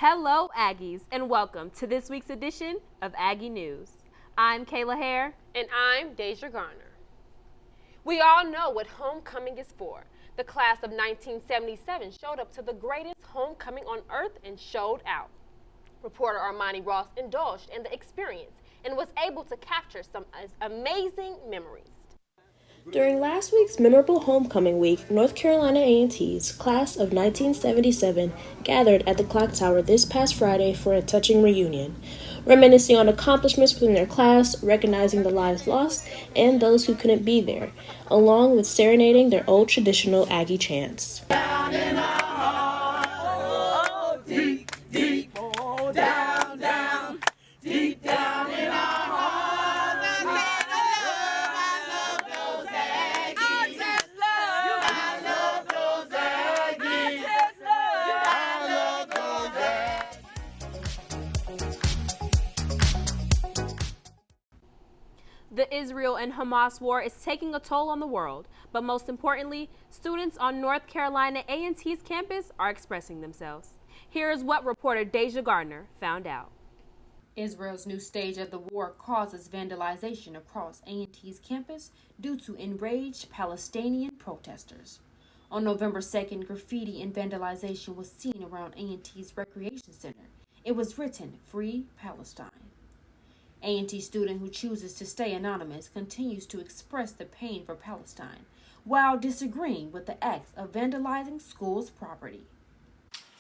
Hello, Aggies, and welcome to this week's edition of Aggie News. I'm Kayla Hare. And I'm Deja Garner. We all know what homecoming is for. The class of 1977 showed up to the greatest homecoming on earth and showed out. Reporter Armani Ross indulged in the experience and was able to capture some amazing memories. During last week's memorable homecoming week, North Carolina A&T's class of 1977 gathered at the clock tower this past Friday for a touching reunion, reminiscing on accomplishments within their class, recognizing the lives lost, and those who couldn't be there, along with serenading their old traditional Aggie chants. Down in our heart, oh, deep, deep, oh, down, down, deep down in our heart. The Israel and Hamas war is taking a toll on the world, but most importantly, students on North Carolina A&T's campus are expressing themselves. Here is what reporter Deja Gardner found out. Israel's new stage of the war causes vandalization across A&T's campus due to enraged Palestinian protesters. On November 2nd, graffiti and vandalization was seen around A&T's recreation center. It was written, "Free Palestine." A&T student who chooses to stay anonymous continues to express the pain for Palestine while disagreeing with the acts of vandalizing school's property.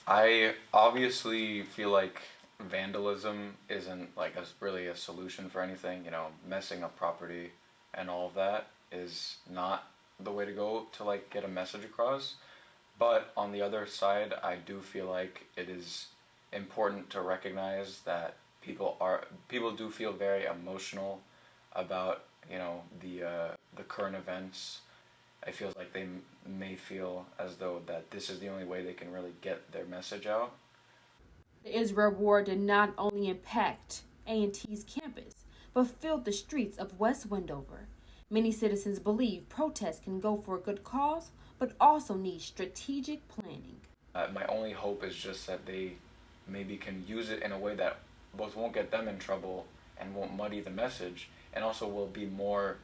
I obviously feel like vandalism isn't really a solution for anything. Messing up property and all of that is not the way to go to get a message across. But on the other side, I do feel like it is important to recognize that people do feel very emotional about the current events. I feel like they may feel as though that this is the only way they can really get their message out. The Israel war did not only impact A&T's campus, but filled the streets of West Wendover. Many citizens believe protests can go for a good cause, but also need strategic planning. My only hope is just that they maybe can use it in a way that both won't get them in trouble and won't muddy the message, and also will be more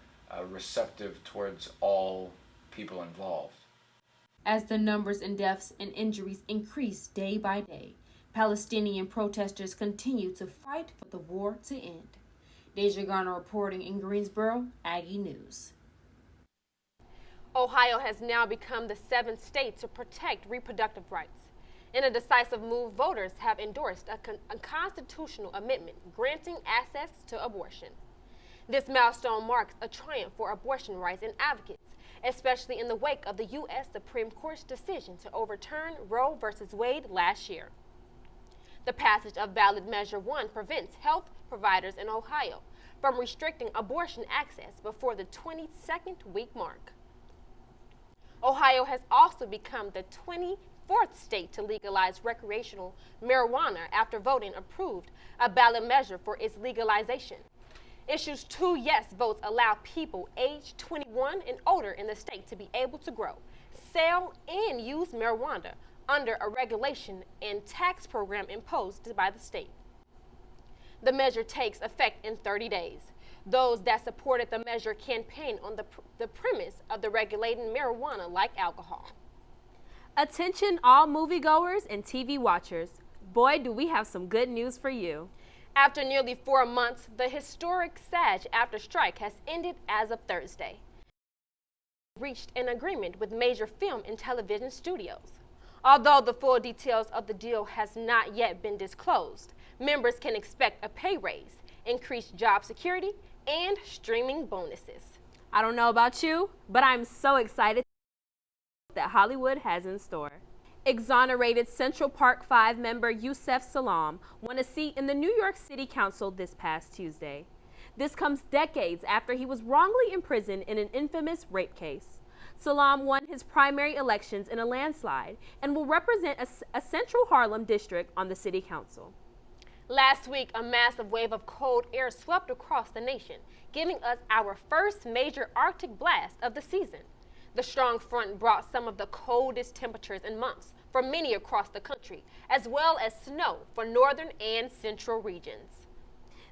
receptive towards all people involved. As the numbers in deaths and injuries increase day by day, Palestinian protesters continue to fight for the war to end. Deja Garner reporting in Greensboro, Aggie News. Ohio has now become the 7th state to protect reproductive rights. In a decisive move, voters have endorsed a constitutional amendment granting access to abortion. This milestone marks a triumph for abortion rights and advocates, especially in the wake of the U.S. Supreme Court's decision to overturn Roe v. Wade last year. The passage of Ballot Measure 1 prevents health providers in Ohio from restricting abortion access before the 22nd week mark. Ohio has also become the 24th state to legalize recreational marijuana after voting approved a ballot measure for its legalization. Issues 2 yes votes allow people aged 21 and older in the state to be able to grow, sell, and use marijuana under a regulation and tax program imposed by the state. The measure takes effect in 30 days. Those that supported the measure campaigned on the premise of the regulating marijuana like alcohol. Attention all moviegoers and TV watchers. Boy, do we have some good news for you. After nearly 4 months, the historic SAG-AFTRA strike has ended as of Thursday. Reached an agreement with major film and television studios. Although the full details of the deal has not yet been disclosed, members can expect a pay raise, increased job security, and streaming bonuses. I don't know about you, but I'm so excited that Hollywood has in store. Exonerated Central Park 5 member Yusef Salaam won a seat in the New York City Council this past Tuesday. This comes decades after he was wrongly imprisoned in an infamous rape case. Salaam won his primary elections in a landslide and will represent a central Harlem district on the city council. Last week, a massive wave of cold air swept across the nation, giving us our first major Arctic blast of the season. The strong front brought some of the coldest temperatures in months for many across the country, as well as snow for northern and central regions.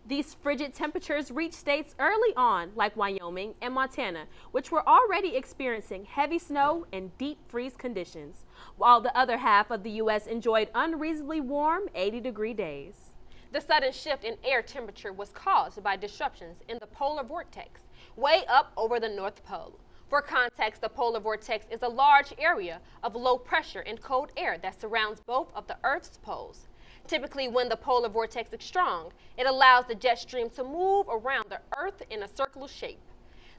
These frigid temperatures reached states early on, like Wyoming and Montana, which were already experiencing heavy snow and deep freeze conditions, while the other half of the U.S. enjoyed unreasonably warm 80-degree days. The sudden shift in air temperature was caused by disruptions in the polar vortex, way up over the North Pole. For context, the polar vortex is a large area of low pressure and cold air that surrounds both of the Earth's poles. Typically, when the polar vortex is strong, it allows the jet stream to move around the Earth in a circular shape.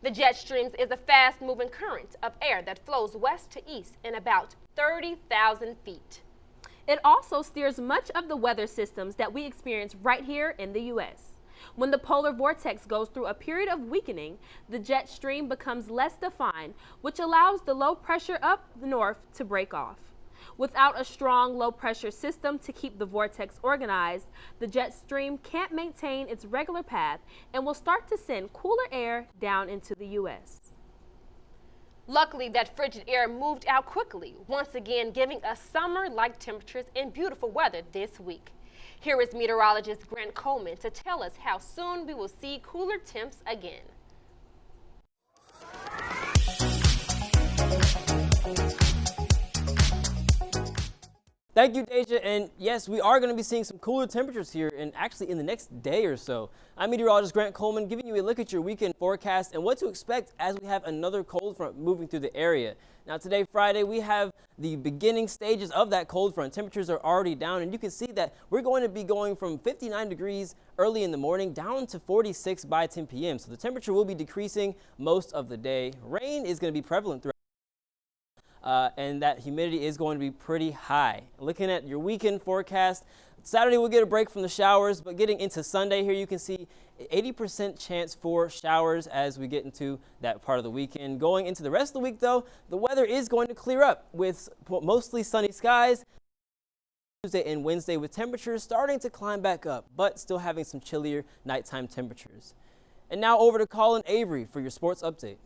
The jet stream is a fast-moving current of air that flows west to east in about 30,000 feet. It also steers much of the weather systems that we experience right here in the U.S. When the polar vortex goes through a period of weakening, the jet stream becomes less defined, which allows the low pressure up north to break off. Without a strong low pressure system to keep the vortex organized, the jet stream can't maintain its regular path and will start to send cooler air down into the U.S. Luckily, that frigid air moved out quickly, once again giving us summer-like temperatures and beautiful weather this week. Here is meteorologist Grant Coleman to tell us how soon we will see cooler temps again. Thank you, Deja. And yes, we are going to be seeing some cooler temperatures here and actually in the next day or so. I'm meteorologist Grant Coleman giving you a look at your weekend forecast and what to expect as we have another cold front moving through the area. Now today, Friday, we have the beginning stages of that cold front. Temperatures are already down, and you can see that we're going to be going from 59 degrees early in the morning down to 46 by 10 p.m. So the temperature will be decreasing most of the day. Rain is going to be prevalent throughout. And that humidity is going to be pretty high. Looking at your weekend forecast, Saturday we'll get a break from the showers, but getting into Sunday here, you can see 80% chance for showers as we get into that part of the weekend. Going into the rest of the week, though, the weather is going to clear up with mostly sunny skies. Tuesday and Wednesday with temperatures starting to climb back up, but still having some chillier nighttime temperatures. And now over to Colin Avery for your sports update.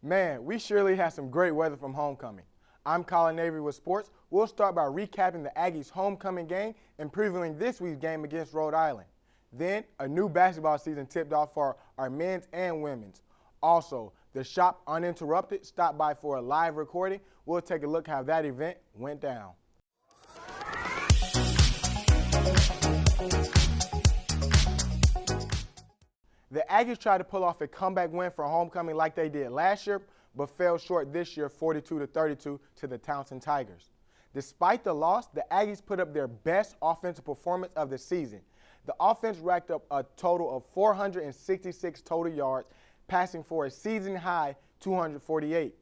Man, we surely had some great weather from homecoming. I'm Colin Avery with sports. We'll start by recapping the Aggies' homecoming game and previewing this week's game against Rhode Island. Then, a new basketball season tipped off for our men's and women's. Also, the Shop Uninterrupted stopped by for a live recording. We'll take a look how that event went down. The Aggies tried to pull off a comeback win for homecoming like they did last year, but fell short this year 42-32 to the Townsend Tigers. Despite the loss, the Aggies put up their best offensive performance of the season. The offense racked up a total of 466 total yards, passing for a season-high 248.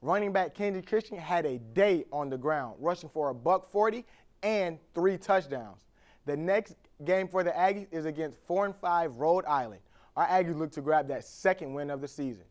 Running back Kenji Christian had a day on the ground, rushing for $140 and 3 touchdowns. The next game for the Aggies is against 4-5 Rhode Island. Our Aggies look to grab that second win of the season.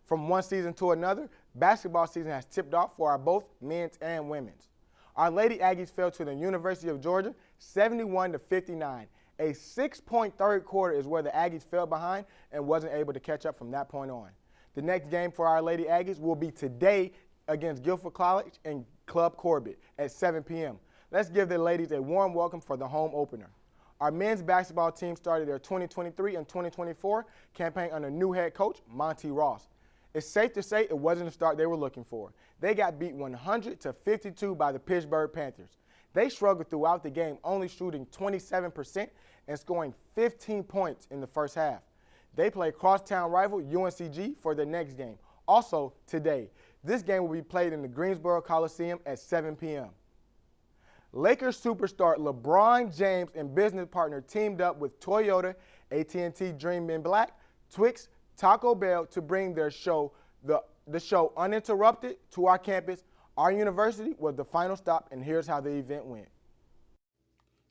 From one season to another, basketball season has tipped off for our both men's and women's. Our Lady Aggies fell to the University of Georgia 71-59. A 6-point third quarter is where the Aggies fell behind and wasn't able to catch up from that point on. The next game for our Lady Aggies will be today against Guilford College and Club Corbett at 7 p.m. Let's give the ladies a warm welcome for the home opener. Our men's basketball team started their 2023 and 2024 campaign under new head coach Monty Ross. It's safe to say it wasn't the start they were looking for. They got beat 100-52 by the Pittsburgh Panthers. They struggled throughout the game, only shooting 27% and scoring 15 points in the first half. They play crosstown rival UNCG for their next game. Also today, this game will be played in the Greensboro Coliseum at 7 p.m. Lakers superstar LeBron James and business partner teamed up with Toyota, AT&T Dream in Black, Twix, Taco Bell to bring their show, the show Uninterrupted, to our campus. Our university was the final stop, and here's how the event went.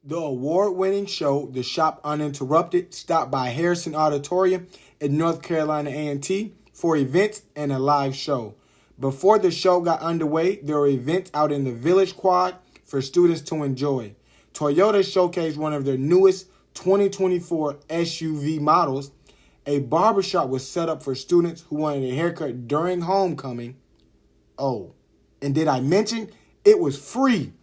The award-winning show, The Shop Uninterrupted, stopped by Harrison Auditorium at North Carolina A&T for events and a live show. Before the show got underway, there were events out in the Village Quad for students to enjoy. Toyota showcased one of their newest 2024 SUV models, A barbershop was set up for students who wanted a haircut during homecoming. Oh, and did I mention it was free?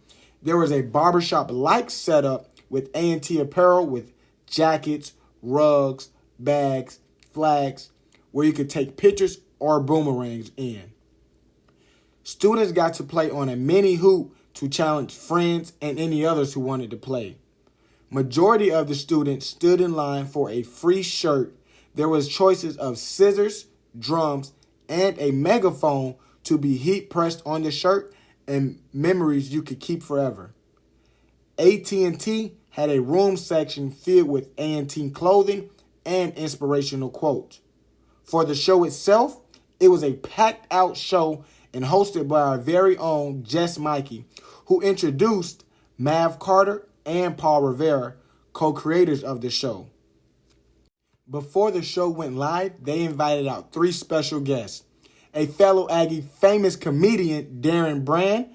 There was a barbershop-like setup with A&T apparel with jackets, rugs, bags, flags, where you could take pictures or boomerangs in. Students got to play on a mini hoop to challenge friends and any others who wanted to play. Majority of the students stood in line for a free shirt. There was choices of scissors, drums, and a megaphone to be heat pressed on the shirt and memories you could keep forever. AT&T had a room section filled with A&T clothing and inspirational quotes. For the show itself, it was a packed out show and hosted by our very own Jess Mikey, who introduced Mav Carter and Paul Rivera, co-creators of the show. Before the show went live, they invited out 3 special guests: a fellow Aggie famous comedian Darren Brand,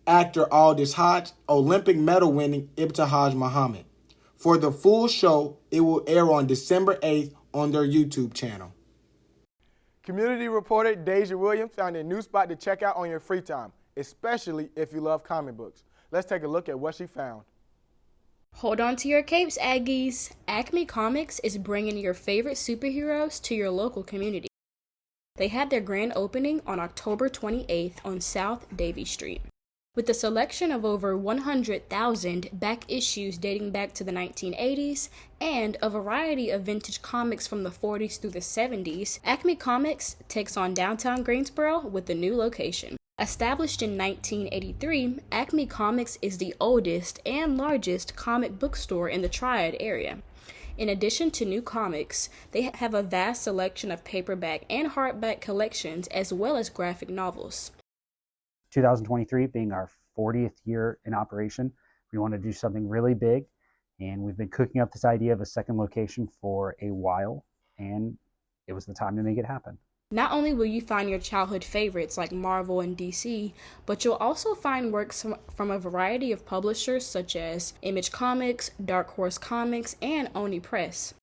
actor Aldous Hodge, Olympic medal winning Ibtihaj Muhammad. For the full show, it will air on December 8th on their YouTube channel. Community reporter Deja Williams found a new spot to check out on your free time, especially if you love comic books. Let's take a look at what she found. Hold on to your capes, Aggies. Acme Comics is bringing your favorite superheroes to your local community. They had their grand opening on October 28th on South Davie Street. With a selection of over 100,000 back issues dating back to the 1980s and a variety of vintage comics from the 40s through the 70s, Acme Comics takes on downtown Greensboro with a new location. Established in 1983, Acme Comics is the oldest and largest comic book store in the Triad area. In addition to new comics, they have a vast selection of paperback and hardback collections as well as graphic novels. 2023 being our 40th year in operation, we want to do something really big, and we've been cooking up this idea of a second location for a while, and it was the time to make it happen. Not only will you find your childhood favorites like Marvel and DC, but you'll also find works from a variety of publishers such as Image Comics, Dark Horse Comics, and Oni Press.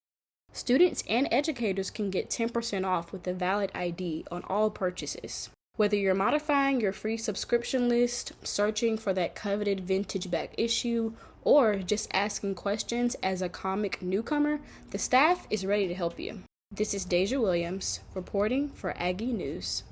Students and educators can get 10% off with a valid ID on all purchases. Whether you're modifying your free subscription list, searching for that coveted vintage back issue, or just asking questions as a comic newcomer, the staff is ready to help you. This is Deja Williams, reporting for Aggie News.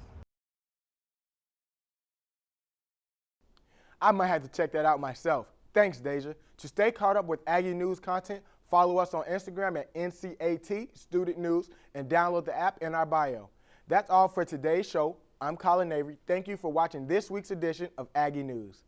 I might have to check that out myself. Thanks, Deja. To stay caught up with Aggie News content, follow us on Instagram at NCAT Student News and download the app in our bio. That's all for today's show. I'm Colin Avery. Thank you for watching this week's edition of Aggie News.